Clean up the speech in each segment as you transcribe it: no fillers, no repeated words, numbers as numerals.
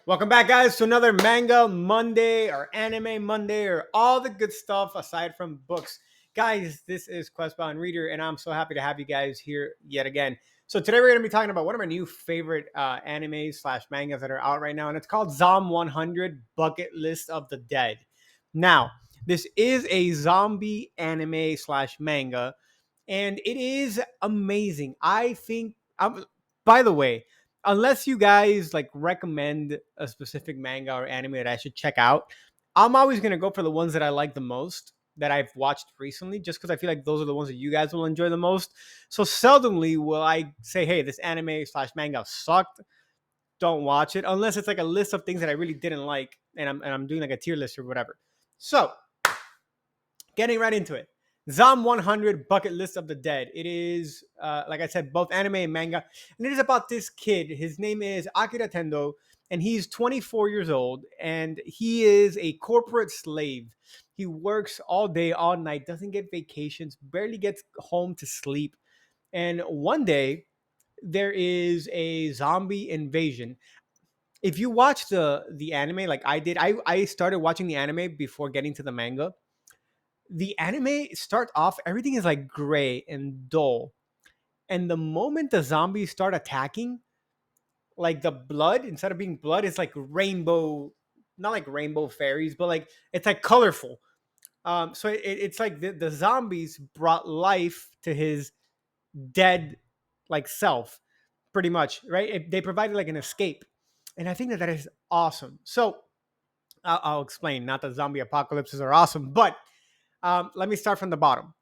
Welcome back, guys, to another Manga Monday or Anime Monday or all the good stuff aside from books. Guys, this is Questbound Reader, and I'm so happy to have you guys here yet again. So today we're going to be talking about one of my new favorite animes slash mangas that are out right now, and it's called Zom100 Bucket List of the Dead. Now, this is a zombie anime slash manga, and it is amazing. I think, by the way, unless you guys like recommend a specific manga or anime that I should check out, I'm always gonna go for the ones that I like the most that I've watched recently, just because I feel like those are the ones that you guys will enjoy the most. So seldomly will I say, hey, this anime slash manga sucked. Don't watch it unless it's like a list of things that I really didn't like, and I'm doing like a tier list or whatever. So getting right into it. Zom100 Bucket List of the Dead. It is, like I said, both anime and manga. And it is about this kid. His name is Akira Tendo, and he's 24 years old, and he is a corporate slave. He works all day, all night, doesn't get vacations, barely gets home to sleep. And one day, there is a zombie invasion. If you watch the anime like I did, I started watching the anime before getting to the manga. The anime starts off, everything is like gray and dull. And the moment the zombies start attacking, like the blood, instead of being blood, it's like rainbow, not like rainbow fairies, but like it's like colorful. So it's like the zombies brought life to his dead like self, pretty much, right? They provided like an escape. And I think that that is awesome. So I'll explain. Not that zombie apocalypses are awesome, but let me start from the bottom.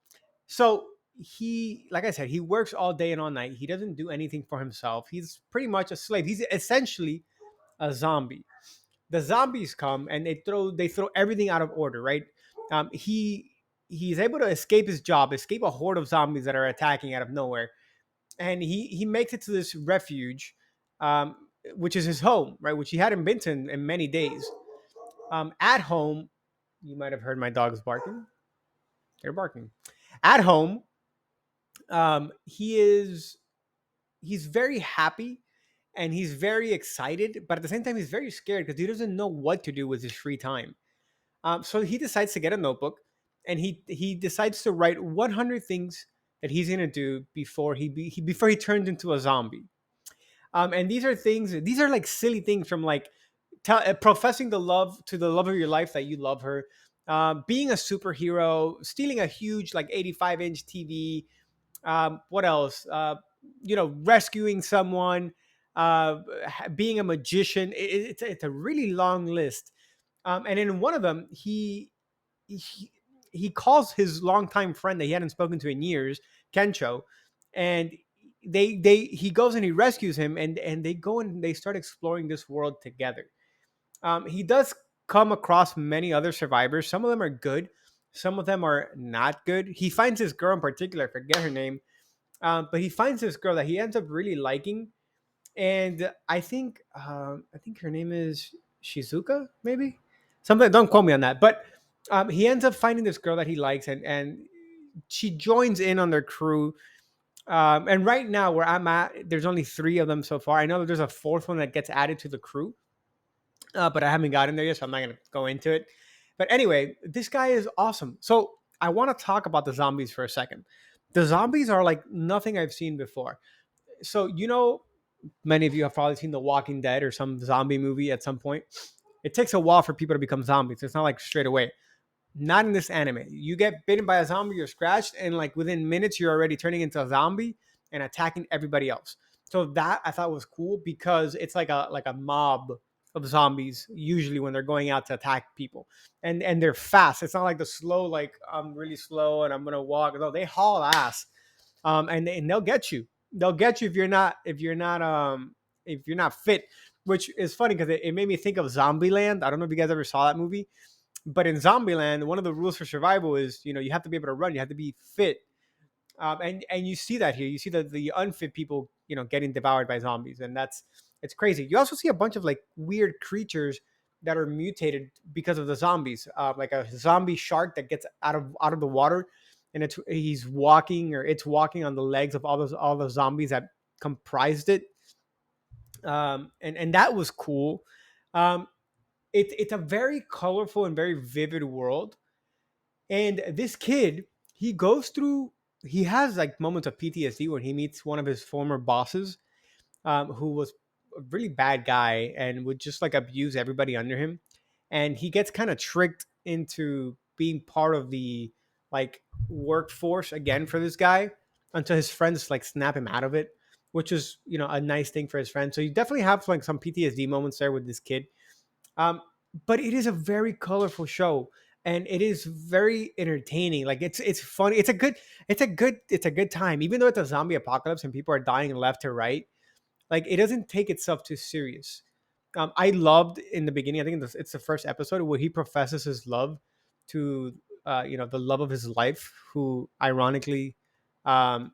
So he, like I said, he works all day and all night. He doesn't do anything for himself. He's pretty much a slave. He's essentially a zombie. The zombies come and they throw everything out of order, right? He's able to escape his job, escape a horde of zombies that are attacking out of nowhere, and he makes it to this refuge, um, which is his home, right? Which he hadn't been to in many days. At home, you might have heard my dogs barking. They're barking. At home, he is he's very happy and he's very excited, but at the same time he's very scared because he doesn't know what to do with his free time. So he decides to get a notebook and he decides to write 100 things that he's gonna do before he turns into a zombie. And these are like silly things from like professing the love of your life that you love her, being a superhero, stealing a huge like 85-inch TV, what else? Rescuing someone, being a magician. It's a really long list. And in one of them, he he calls his longtime friend that he hadn't spoken to in years, Kencho, and he goes and he rescues him, and they go and they start exploring this world together. He does come across many other survivors. Some of them are good, some of them are not good. He finds this girl in particular, I forget her name, but he finds this girl that he ends up really liking, and I think her name is Shizuka, maybe something. Don't quote me on that, but he ends up finding this girl that he likes, and she joins in on their crew. And right now, where I'm at, there's only three of them so far. I know that there's a fourth one that gets added to the crew, but I haven't gotten there yet, so I'm not gonna go into it. But anyway, this guy is awesome. So I want to talk about the zombies for a second. The zombies are like nothing I've seen before. So many of you have probably seen The Walking Dead or some zombie movie at some point. It takes a while for people to become zombies. It's not like straight away. Not in this anime. You get bitten by a zombie, you're scratched, and like within minutes, you're already turning into a zombie and attacking everybody else. So that I thought was cool because it's like a mob of zombies usually when they're going out to attack people, and they're fast. It's not like the slow, like I'm really slow and I'm gonna walk. No, they haul ass, and they'll get you. They'll get you if you're not fit. Which is funny because it made me think of Zombieland. I don't know if you guys ever saw that movie, but in Zombieland, one of the rules for survival is you have to be able to run. You have to be fit, and you see that here. You see the unfit people getting devoured by zombies, and it's crazy. You also see a bunch of like weird creatures that are mutated because of the zombies, like a zombie shark that gets out of the water, and it's walking on the legs of all the zombies that comprised it, and that was cool. Um, it's a very colorful and very vivid world. And this kid, he goes through, he has like moments of PTSD when he meets one of his former bosses, who was a really bad guy and would just like abuse everybody under him. And he gets kind of tricked into being part of the like workforce again for this guy until his friends like snap him out of it, which is, you know, a nice thing for his friends. So you definitely have like some PTSD moments there with this kid. Um, but it is a very colorful show and it is very entertaining. Like it's funny. It's a good time. Even though it's a zombie apocalypse and people are dying left to right, like it doesn't take itself too serious. I loved in the beginning. I think it's the first episode where he professes his love to, you know, the love of his life, who ironically, um,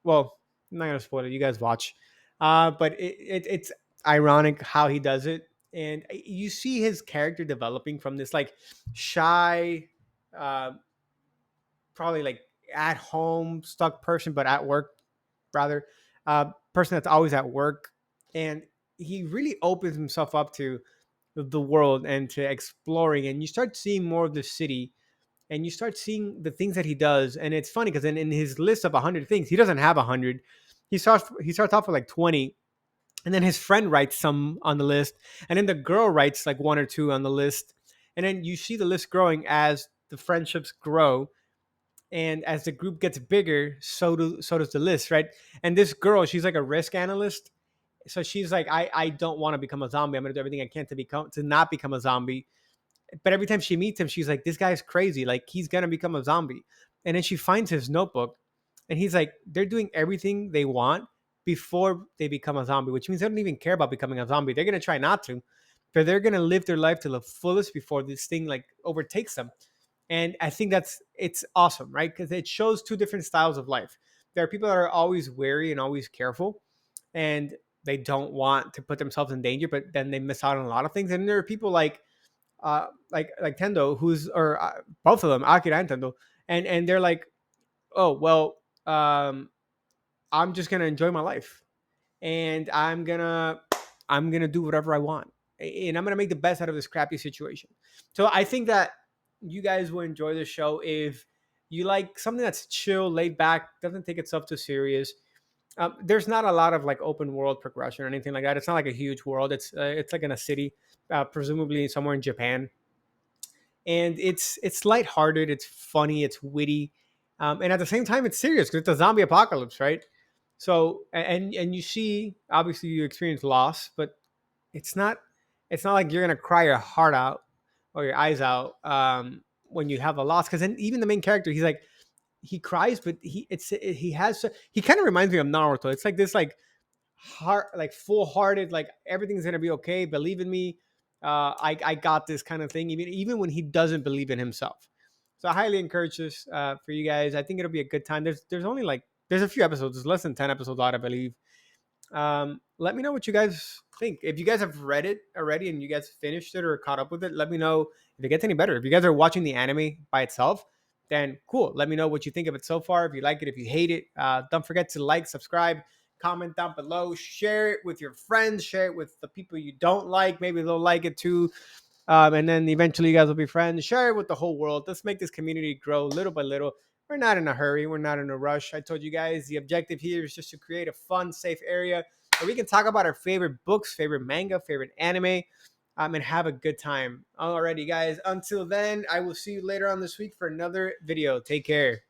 well, I'm not gonna spoil it. You guys watch, but it's ironic how he does it, and you see his character developing from this like shy, uh, probably like at home stuck person, but at work rather, person that's always at work, and he really opens himself up to the world and to exploring, and you start seeing more of the city, and you start seeing the things that he does. And it's funny because in his list of 100 things, he doesn't have 100. He starts off with like 20, and then his friend writes some on the list, and then the girl writes like one or two on the list, and then you see the list growing as the friendships grow, and as the group gets bigger, so does the list, right? And this girl, she's like a risk analyst, so she's like, I don't want to become a zombie. I'm gonna do everything I can to not become a zombie. But every time she meets him, she's like, this guy's crazy. Like he's gonna become a zombie. And then she finds his notebook, and he's like, they're doing everything they want before they become a zombie, which means they don't even care about becoming a zombie. They're gonna try not to, but they're gonna live their life to the fullest before this thing like overtakes them. And I think it's awesome, right? Because it shows two different styles of life. There are people that are always wary and always careful, and they don't want to put themselves in danger, but then they miss out on a lot of things. And there are people like Tendo, who's or both of them, Akira and Tendo, and they're like, oh well, I'm just gonna enjoy my life, and I'm gonna do whatever I want, and I'm gonna make the best out of this crappy situation. So I think that you guys will enjoy the show if you like something that's chill, laid back, doesn't take itself too serious. There's not a lot of like open world progression or anything like that. It's not like a huge world. It's like in a city, presumably somewhere in Japan, and it's lighthearted, it's funny, it's witty, and at the same time it's serious because it's a zombie apocalypse, right? So and you see, obviously you experience loss, but it's not it's not like you're gonna cry your heart out or your eyes out, when you have a loss. Because then even the main character, he's like, he cries, but he kind of reminds me of Naruto. It's like this like heart, like full hearted, like everything's gonna be okay, believe in me, I got this kind of thing, even when he doesn't believe in himself. So I highly encourage this, for you guys. I think it'll be a good time. There's only like there's a few episodes, there's less than 10 episodes out, I believe. Let me know what you guys think. If you guys have read it already and you guys finished it or caught up with it, let me know if it gets any better. If you guys are watching the anime by itself, then cool. Let me know what you think of it so far. If you like it, if you hate it, don't forget to like, subscribe, comment down below, share it with your friends, share it with the people you don't like. Maybe they'll like it too. And then eventually you guys will be friends. Share it with the whole world. Let's make this community grow little by little. We're not in a hurry. We're not in a rush. I told you guys the objective here is just to create a fun, safe area where we can talk about our favorite books, favorite manga, favorite anime, and have a good time. Alrighty, guys. Until then, I will see you later on this week for another video. Take care.